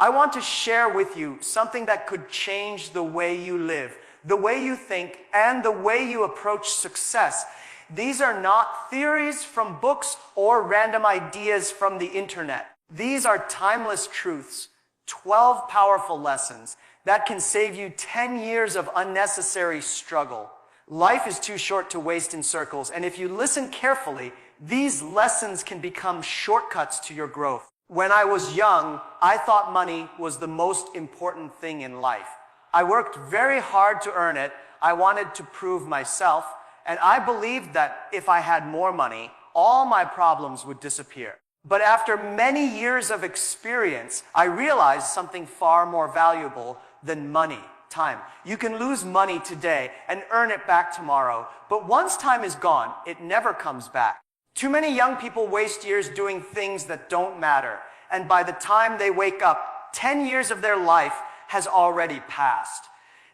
I want to share with you something that could change the way you live, the way you think, and the way you approach success. These are not theories from books or random ideas from the internet. These are timeless truths, 12 powerful lessons that can save you 10 years of unnecessary struggle. Life is too short to waste in circles, and if you listen carefully, these lessons can become shortcuts to your growth. When I was young, I thought money was the most important thing in life. I worked very hard to earn it. I wanted to prove myself, and I believed that if I had more money, all my problems would disappear. But after many years of experience, I realized something far more valuable than money: time. You can lose money today and earn it back tomorrow, but once time is gone, it never comes back. Too many young people waste years doing things that don't matter, and by the time they wake up, 10 years of their life has already passed.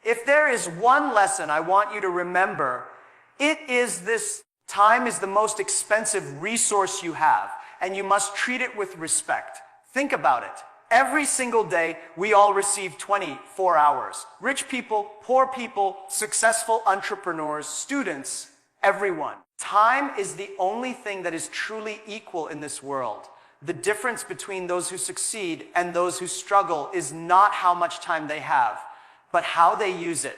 If there is one lesson I want you to remember, it is this: time is the most expensive resource you have, and you must treat it with respect. Think about it. Every single day, we all receive 24 hours. Rich people, poor people, successful entrepreneurs, students, everyone. Time is the only thing that is truly equal in this world. The difference between those who succeed and those who struggle is not how much time they have, but how they use it.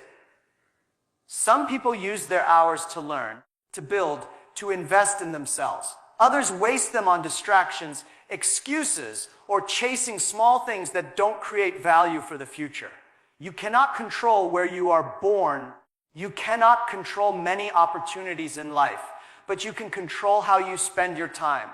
Some people use their hours to learn, to build, to invest in themselves. Others waste them on distractions, excuses, or chasing small things that don't create value for the future. You cannot control where you are born. You cannot control many opportunities in life, but you can control how you spend your time.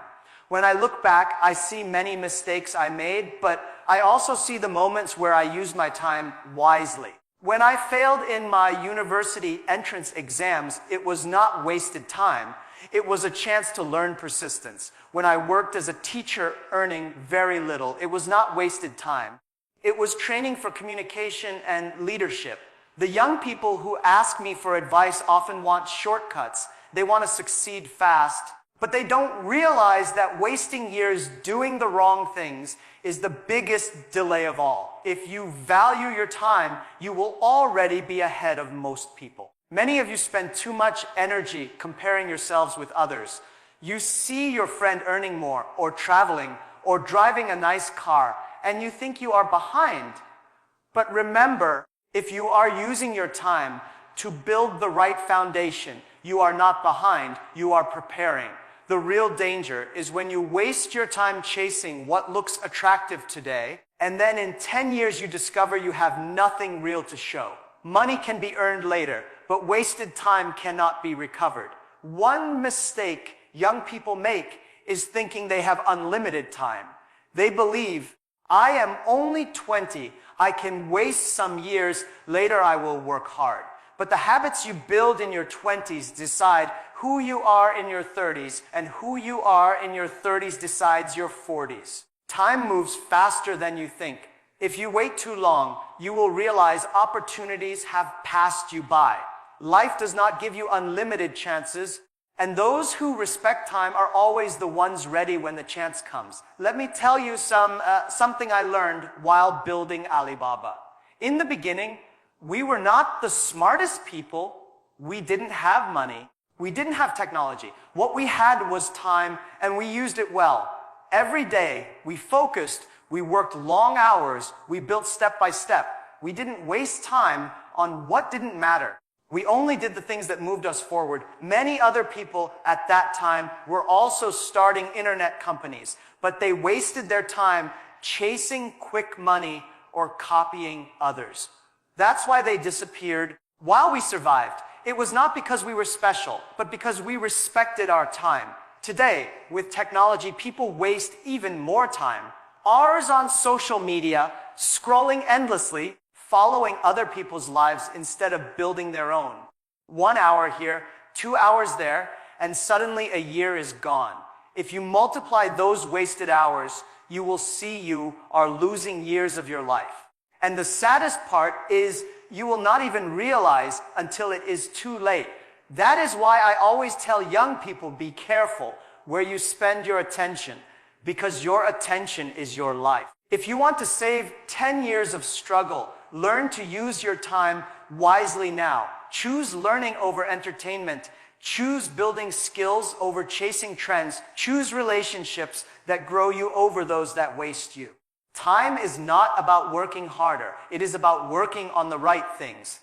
When I look back, I see many mistakes I made, but I also see the moments where I used my time wisely. When I failed in my university entrance exams, it was not wasted time. It was a chance to learn persistence. When I worked as a teacher earning very little, it was not wasted time. It was training for communication and leadership. The young people who ask me for advice often want shortcuts. They want to succeed fast, but they don't realize that wasting years doing the wrong things is the biggest delay of all. If you value your time, you will already be ahead of most people. Many of you spend too much energy comparing yourselves with others. You see your friend earning more, or traveling, or driving a nice car, and you think you are behind. But remember, if you are using your time to build the right foundation, you are not behind, you are preparing. The real danger is when you waste your time chasing what looks attractive today, and then in 10 years you discover you have nothing real to show. Money can be earned later, but wasted time cannot be recovered. One mistake young people make is thinking they have unlimited time. They believe, I am only 20, I can waste some years, later I will work hard. But the habits you build in your 20s decide who you are in your 30s, and who you are in your 30s decides your 40s. Time moves faster than you think. If you wait too long, you will realize opportunities have passed you by. Life does not give you unlimited chances, and those who respect time are always the ones ready when the chance comes. Let me tell you something I learned while building Alibaba. In the beginning, we were not the smartest people. We didn't have money. We didn't have technology. What we had was time, and we used it well. Every day, we focused, we worked long hours, we built step by step. We didn't waste time on what didn't matter. We only did the things that moved us forward. Many other people at that time were also starting internet companies, but they wasted their time chasing quick money or copying others. That's why they disappeared while we survived. It was not because we were special, but because we respected our time. Today, with technology, people waste even more time. Hours on social media, scrolling endlessly, following other people's lives instead of building their own. 1 hour here, 2 hours there, and suddenly a year is gone. If you multiply those wasted hours, you will see you are losing years of your life. And the saddest part is you will not even realize until it is too late. That is why I always tell young people, be careful where you spend your attention, because your attention is your life. If you want to save 10 years of struggle, learn to use your time wisely now. Choose learning over entertainment. Choose building skills over chasing trends. Choose relationships that grow you over those that waste you. Time is not about working harder. It is about working on the right things.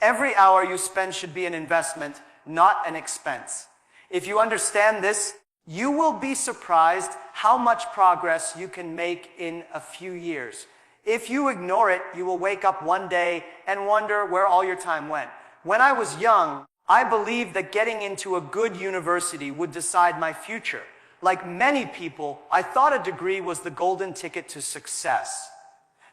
Every hour you spend should be an investment, not an expense. If you understand this, you will be surprised how much progress you can make in a few years. If you ignore it, you will wake up one day and wonder where all your time went. When I was young, I believed that getting into a good university would decide my future. Like many people, I thought a degree was the golden ticket to success.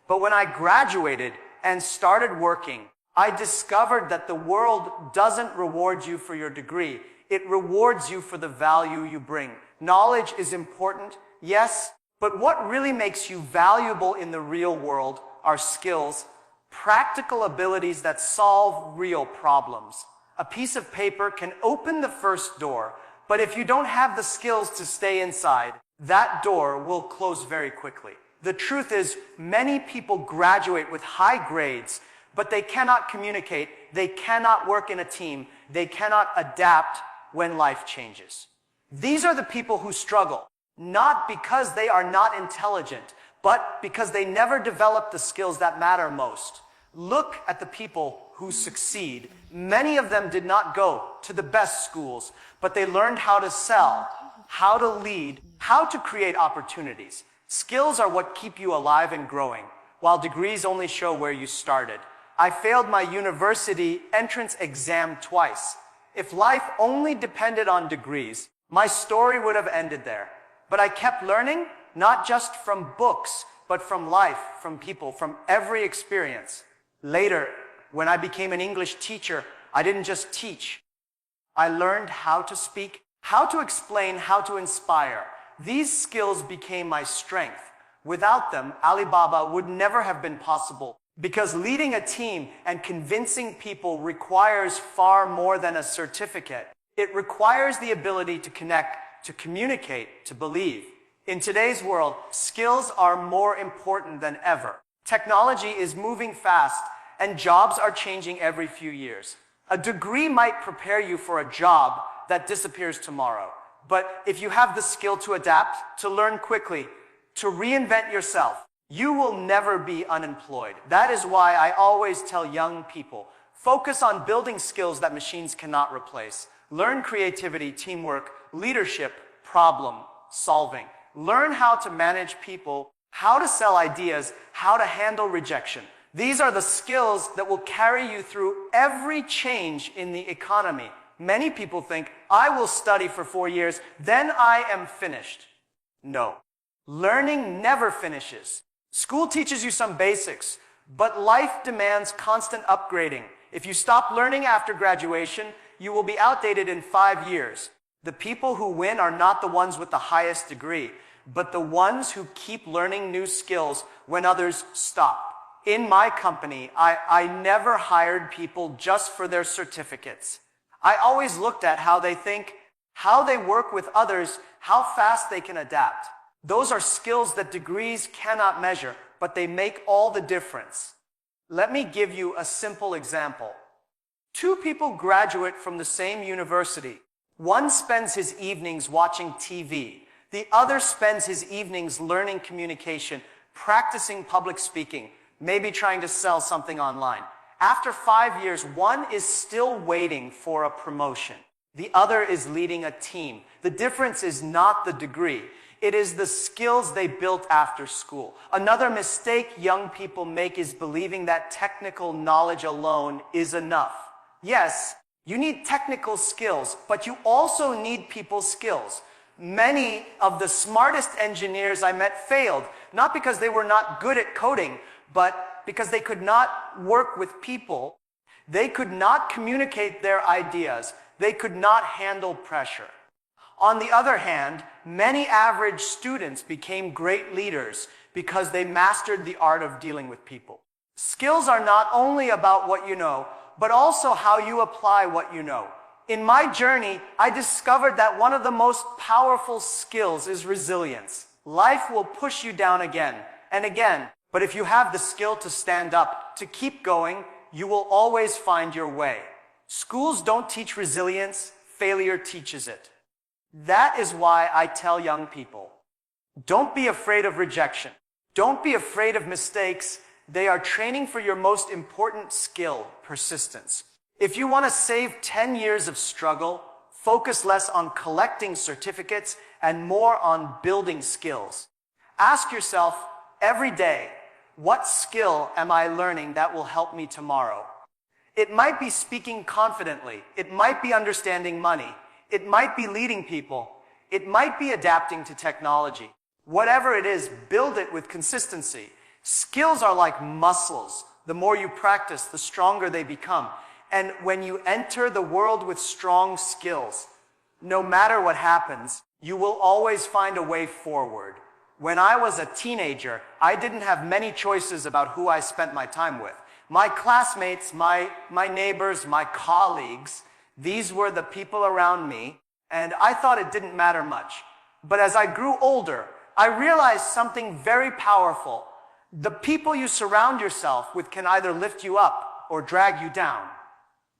But when I graduated and started working, I discovered that the world doesn't reward you for your degree. It rewards you for the value you bring. Knowledge is important, yes, but what really makes you valuable in the real world are skills, practical abilities that solve real problems. A piece of paper can open the first door, but if you don't have the skills to stay inside, that door will close very quickly. The truth is, many people graduate with high grades, but they cannot communicate, they cannot work in a team, they cannot adapt when life changes. These are the people who struggle, not because they are not intelligent, but because they never develop the skills that matter most. Look at the people who succeed. Many of them did not go to the best schools, but they learned how to sell, how to lead, how to create opportunities. Skills are what keep you alive and growing, while degrees only show where you started. I failed my university entrance exam twice. If life only depended on degrees, my story would have ended there. But I kept learning, not just from books, but from life, from people, from every experience. Later, when I became an English teacher, I didn't just teach. I learned how to speak, how to explain, how to inspire. These skills became my strength. Without them, Alibaba would never have been possible. Because leading a team and convincing people requires far more than a certificate. It requires the ability to connect, to communicate, to believe. In today's world, skills are more important than ever. Technology is moving fast, and jobs are changing every few years. A degree might prepare you for a job that disappears tomorrow. But if you have the skill to adapt, to learn quickly, to reinvent yourself, you will never be unemployed. That is why I always tell young people, focus on building skills that machines cannot replace. Learn creativity, teamwork, leadership, problem solving. Learn how to manage people, how to sell ideas, how to handle rejection. These are the skills that will carry you through every change in the economy. Many people think, I will study for 4 years, then I am finished. No. Learning never finishes. School teaches you some basics, but life demands constant upgrading. If you stop learning after graduation, you will be outdated in 5 years. The people who win are not the ones with the highest degree, but the ones who keep learning new skills when others stop. In my company, I never hired people just for their certificates. I always looked at how they think, how they work with others, how fast they can adapt. Those are skills that degrees cannot measure, but they make all the difference. Let me give you a simple example. 2 people graduate from the same university. One spends his evenings watching TV. The other spends his evenings learning communication, practicing public speaking, maybe trying to sell something online. After 5 years, one is still waiting for a promotion. The other is leading a team. The difference is not the degree. It is the skills they built after school. Another mistake young people make is believing that technical knowledge alone is enough. Yes, you need technical skills, but you also need people skills. Many of the smartest engineers I met failed, not because they were not good at coding, but because they could not work with people. They could not communicate their ideas. They could not handle pressure. On the other hand, many average students became great leaders because they mastered the art of dealing with people. Skills are not only about what you know, but also how you apply what you know. In my journey, I discovered that one of the most powerful skills is resilience. Life will push you down again, and again. But if you have the skill to stand up, to keep going, you will always find your way. Schools don't teach resilience, failure teaches it. That is why I tell young people, don't be afraid of rejection. Don't be afraid of mistakes. They are training for your most important skill, persistence. If you want to save 10 years of struggle, focus less on collecting certificates and more on building skills. Ask yourself every day, what skill am I learning that will help me tomorrow? It might be speaking confidently. It might be understanding money. It might be leading people. It might be adapting to technology. Whatever it is, build it with consistency. Skills are like muscles. The more you practice, the stronger they become. And when you enter the world with strong skills, no matter what happens, you will always find a way forward. When I was a teenager, I didn't have many choices about who I spent my time with. My classmates, my neighbors, my colleagues, these were the people around me, and I thought it didn't matter much. But as I grew older, I realized something very powerful. The people you surround yourself with can either lift you up or drag you down.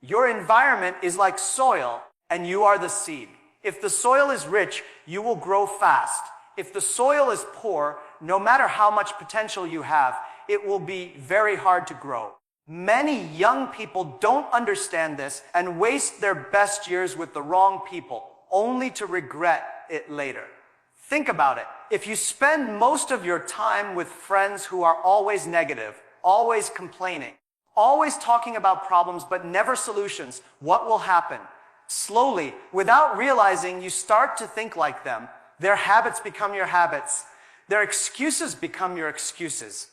Your environment is like soil, and you are the seed. If the soil is rich, you will grow fast. If the soil is poor, no matter how much potential you have, it will be very hard to grow. Many young people don't understand this and waste their best years with the wrong people, only to regret it later. Think about it. If you spend most of your time with friends who are always negative, always complaining, always talking about problems but never solutions, what will happen? Slowly, without realizing, you start to think like them. Their habits become your habits. Their excuses become your excuses.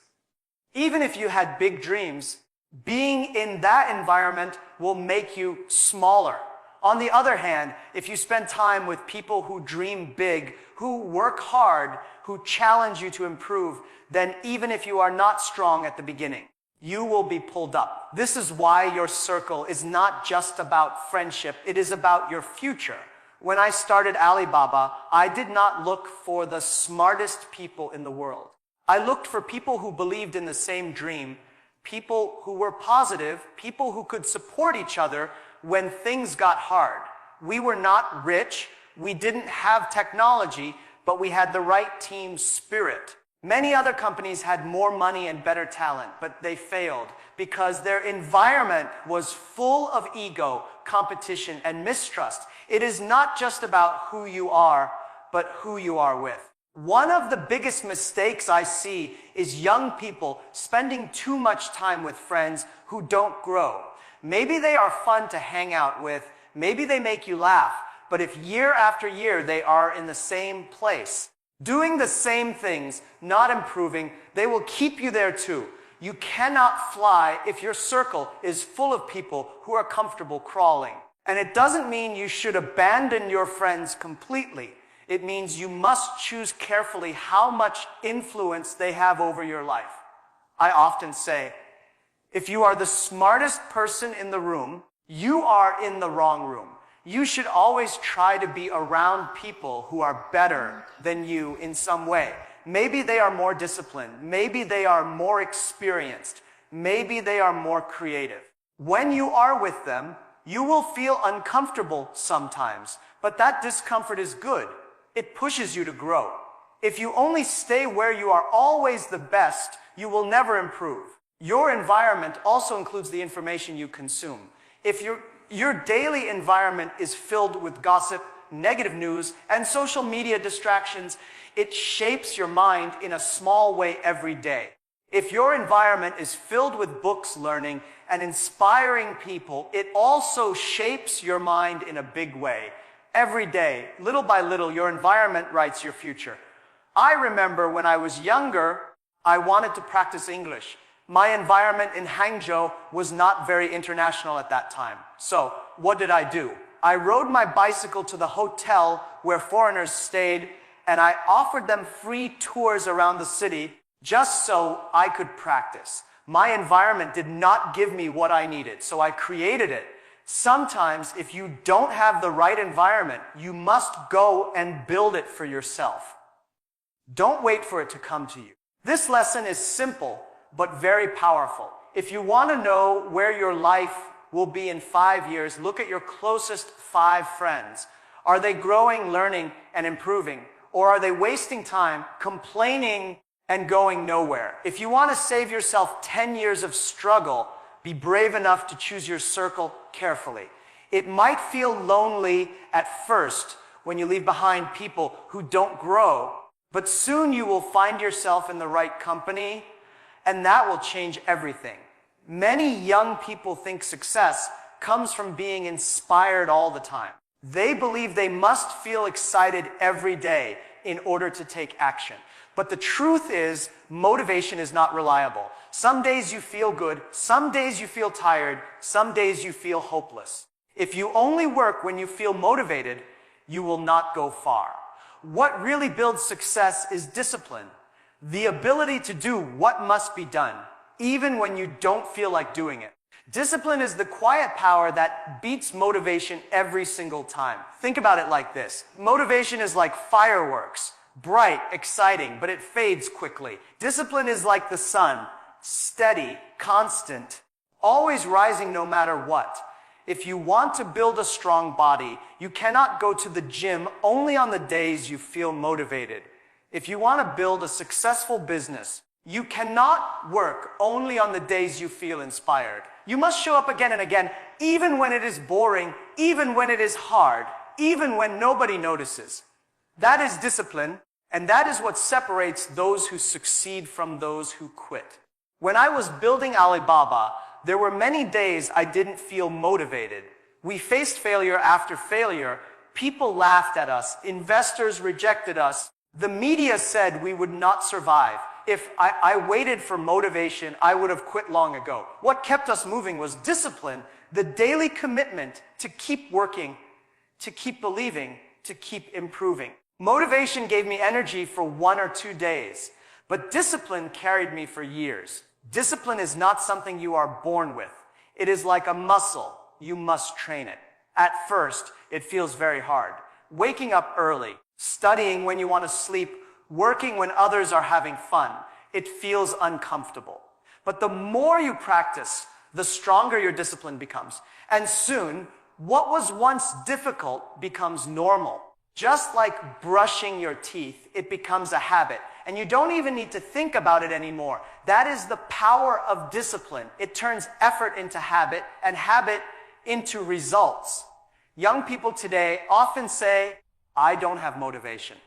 Even if you had big dreams, being in that environment will make you smaller. On the other hand, if you spend time with people who dream big, who work hard, who challenge you to improve, then even if you are not strong at the beginning, you will be pulled up. This is why your circle is not just about friendship, it is about your future. When I started Alibaba, I did not look for the smartest people in the world. I looked for people who believed in the same dream, people who were positive, people who could support each other when things got hard. We were not rich, we didn't have technology, but we had the right team spirit. Many other companies had more money and better talent, but they failed because their environment was full of ego, competition, and mistrust. It is not just about who you are, but who you are with. One of the biggest mistakes I see is young people spending too much time with friends who don't grow. Maybe they are fun to hang out with, maybe they make you laugh, but if year after year they are in the same place, doing the same things, not improving, they will keep you there too. You cannot fly if your circle is full of people who are comfortable crawling. And it doesn't mean you should abandon your friends completely. It means you must choose carefully how much influence they have over your life. I often say, if you are the smartest person in the room, you are in the wrong room. You should always try to be around people who are better than you in some way. Maybe they are more disciplined. Maybe they are more experienced. Maybe they are more creative. When you are with them, you will feel uncomfortable sometimes, but that discomfort is good. It pushes you to grow. If you only stay where you are always the best, you will never improve. Your environment also includes the information you consume. If your daily environment is filled with gossip, negative news, and social media distractions, it shapes your mind in a small way every day. If your environment is filled with books, learning, and inspiring people, it also shapes your mind in a big way. Every day, little by little, your environment writes your future. I remember when I was younger, I wanted to practice English. My environment in Hangzhou was not very international at that time. So, what did I do? I rode my bicycle to the hotel where foreigners stayed, and I offered them free tours around the city just so I could practice. My environment did not give me what I needed, so I created it. Sometimes, if you don't have the right environment, you must go and build it for yourself. Don't wait for it to come to you. This lesson is simple, but very powerful. If you want to know where your life will be in 5 years, look at your closest 5 friends. Are they growing, learning, and improving? Or are they wasting time, complaining, and going nowhere? If you want to save yourself 10 years of struggle, be brave enough to choose your circle carefully. It might feel lonely at first when you leave behind people who don't grow, but soon you will find yourself in the right company, and that will change everything. Many young people think success comes from being inspired all the time. They believe they must feel excited every day in order to take action. But the truth is, motivation is not reliable. Some days you feel good, some days you feel tired, some days you feel hopeless. If you only work when you feel motivated, you will not go far. What really builds success is discipline. The ability to do what must be done, even when you don't feel like doing it. Discipline is the quiet power that beats motivation every single time. Think about it like this. Motivation is like fireworks. Bright, exciting, but it fades quickly. Discipline is like the sun. Steady, constant, always rising no matter what. If you want to build a strong body, you cannot go to the gym only on the days you feel motivated. If you want to build a successful business, you cannot work only on the days you feel inspired. You must show up again and again, even when it is boring, even when it is hard, even when nobody notices. That is discipline, and that is what separates those who succeed from those who quit. When I was building Alibaba, there were many days I didn't feel motivated. We faced failure after failure. People laughed at us. Investors rejected us. The media said we would not survive. If I waited for motivation, I would have quit long ago. What kept us moving was discipline, the daily commitment to keep working, to keep believing, to keep improving. Motivation gave me energy for 1 or 2 days, but discipline carried me for years. Discipline is not something you are born with. It is like a muscle. You must train it. At first, it feels very hard. Waking up early, studying when you want to sleep, working when others are having fun. It feels uncomfortable. But the more you practice, the stronger your discipline becomes. And soon, what was once difficult becomes normal. Just like brushing your teeth, it becomes a habit. And you don't even need to think about it anymore. That is the power of discipline. It turns effort into habit and habit into results. Young people today often say, I don't have motivation.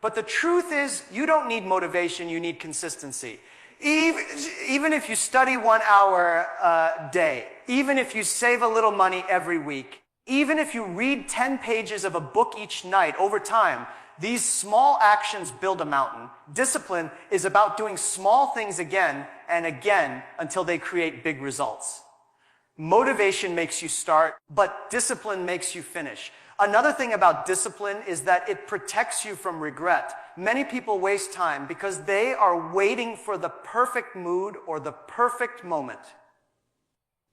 But the truth is, you don't need motivation, you need consistency. Even if you study 1 hour a day, even if you save a little money every week, even if you read 10 pages of a book each night, over time, these small actions build a mountain. Discipline is about doing small things again and again until they create big results. Motivation makes you start, but discipline makes you finish. Another thing about discipline is that it protects you from regret. Many people waste time because they are waiting for the perfect mood or the perfect moment.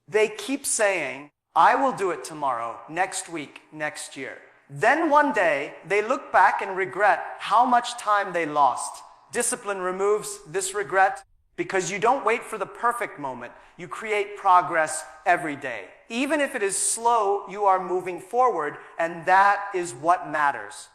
They keep saying, I will do it tomorrow, next week, next year. Then one day, they look back and regret how much time they lost. Discipline removes this regret because you don't wait for the perfect moment. You create progress every day. Even if it is slow, you are moving forward, and that is what matters.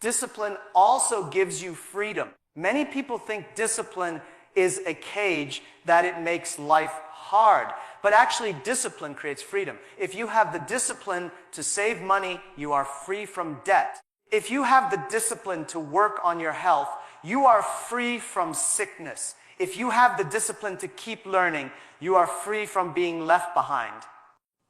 Discipline also gives you freedom. Many people think discipline is a cage, that it makes life hard. But actually, discipline creates freedom. If you have the discipline to save money, you are free from debt. If you have the discipline to work on your health, you are free from sickness. If you have the discipline to keep learning, you are free from being left behind.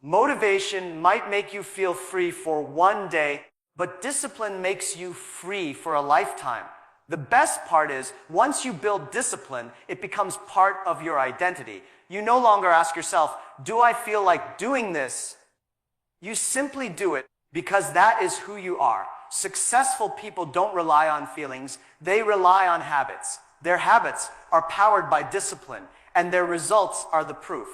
Motivation might make you feel free for one day, but discipline makes you free for a lifetime. The best part is, once you build discipline, it becomes part of your identity. You no longer ask yourself, do I feel like doing this? You simply do it because that is who you are. Successful people don't rely on feelings, they rely on habits. Their habits are powered by discipline, and their results are the proof.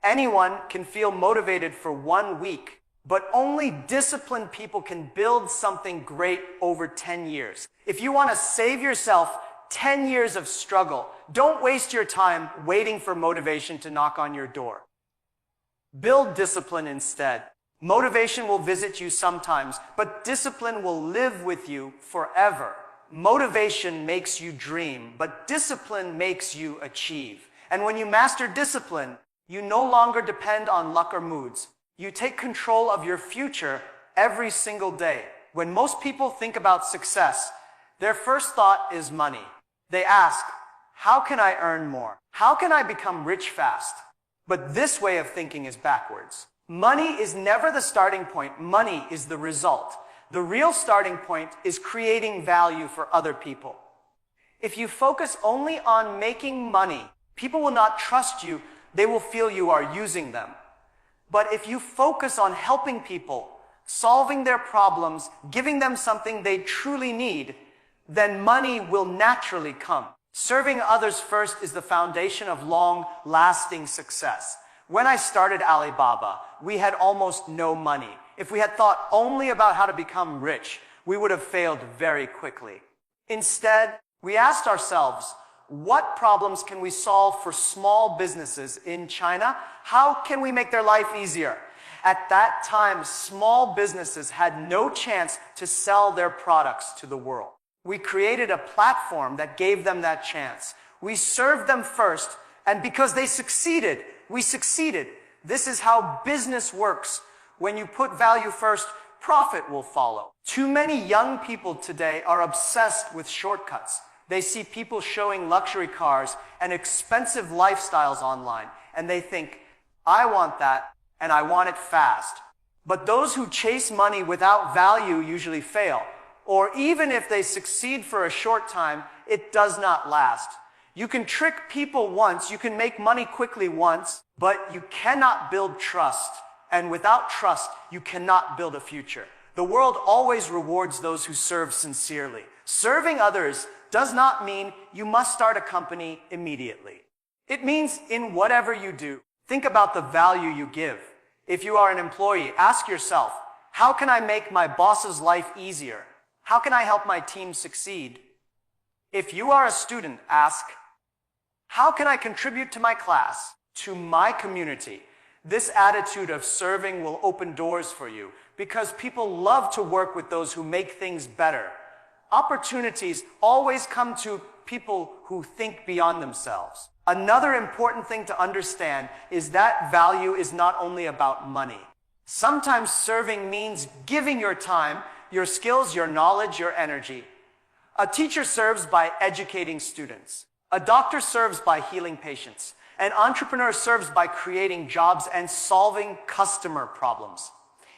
Anyone can feel motivated for 1 week, but only disciplined people can build something great over 10 years. If you want to save yourself 10 years of struggle. Don't waste your time waiting for motivation to knock on your door. Build discipline instead. Motivation will visit you sometimes, but discipline will live with you forever. Motivation makes you dream, but discipline makes you achieve. And when you master discipline, you no longer depend on luck or moods. You take control of your future every single day. When most people think about success, their first thought is money. They ask, how can I earn more? How can I become rich fast? But this way of thinking is backwards. Money is never the starting point. Money is the result. The real starting point is creating value for other people. If you focus only on making money, people will not trust you. They will feel you are using them. But if you focus on helping people, solving their problems, giving them something they truly need, then money will naturally come. Serving others first is the foundation of long-lasting success. When I started Alibaba, we had almost no money. If we had thought only about how to become rich, we would have failed very quickly. Instead, we asked ourselves, what problems can we solve for small businesses in China? How can we make their life easier? At that time, small businesses had no chance to sell their products to the world. We created a platform that gave them that chance. We served them first, and because they succeeded, we succeeded. This is how business works. When you put value first, profit will follow. Too many young people today are obsessed with shortcuts. They see people showing luxury cars and expensive lifestyles online, and they think, I want that, and I want it fast. But those who chase money without value usually fail. Or even if they succeed for a short time, it does not last. You can trick people once, you can make money quickly once, but you cannot build trust. And without trust, you cannot build a future. The world always rewards those who serve sincerely. Serving others does not mean you must start a company immediately. It means in whatever you do, think about the value you give. If you are an employee, ask yourself, how can I make my boss's life easier? How can I help my team succeed? If you are a student, ask, how can I contribute to my class, to my community? This attitude of serving will open doors for you because people love to work with those who make things better. Opportunities always come to people who think beyond themselves. Another important thing to understand is that value is not only about money. Sometimes serving means giving your time, your skills, your knowledge, your energy. A teacher serves by educating students. A doctor serves by healing patients. An entrepreneur serves by creating jobs and solving customer problems.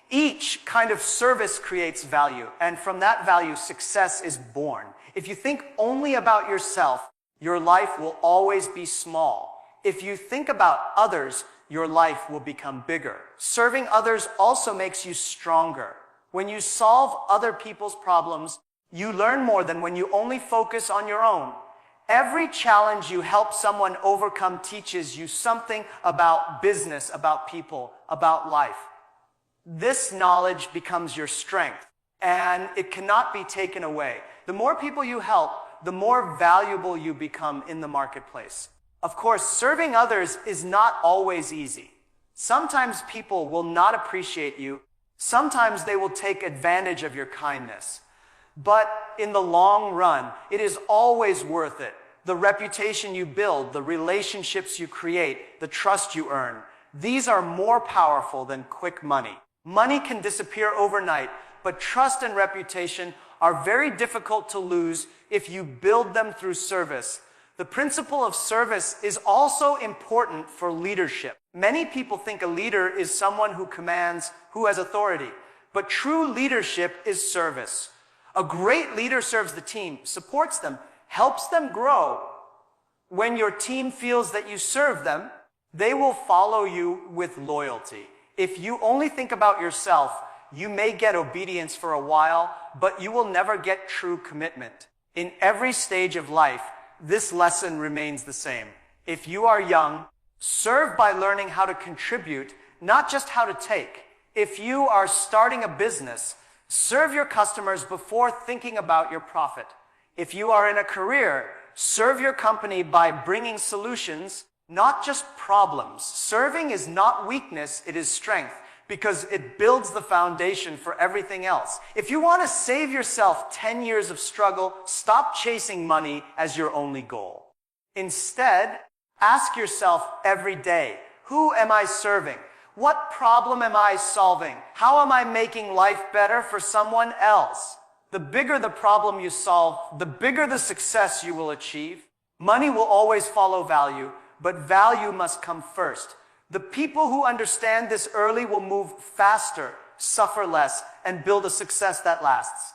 Each kind of service creates value, and from that value, success is born. If you think only about yourself, your life will always be small. If you think about others, your life will become bigger. Serving others also makes you stronger. When you solve other people's problems, you learn more than when you only focus on your own. Every challenge you help someone overcome teaches you something about business, about people, about life. This knowledge becomes your strength, and it cannot be taken away. The more people you help, the more valuable you become in the marketplace. Of course, serving others is not always easy. Sometimes people will not appreciate you. Sometimes they will take advantage of your kindness. But in the long run, it is always worth it. The reputation you build, the relationships you create, the trust you earn, these are more powerful than quick money. Money can disappear overnight, but trust and reputation are very difficult to lose if you build them through service. The principle of service is also important for leadership. Many people think a leader is someone who commands, who has authority. But true leadership is service. A great leader serves the team, supports them, helps them grow. When your team feels that you serve them, they will follow you with loyalty. If you only think about yourself, you may get obedience for a while, but you will never get true commitment. In every stage of life, this lesson remains the same. If you are young, serve by learning how to contribute, not just how to take. If you are starting a business, serve your customers before thinking about your profit. If you are in a career, Serve your company by bringing solutions, not just problems. Serving is not weakness, it is strength, because it builds the foundation for everything else. If you want to save yourself 10 years of struggle, stop chasing money as your only goal. Instead, ask yourself every day, who am I serving? What problem am I solving? How am I making life better for someone else? The bigger the problem you solve, the bigger the success you will achieve. Money will always follow value, but value must come first. The people who understand this early will move faster, suffer less, and build a success that lasts.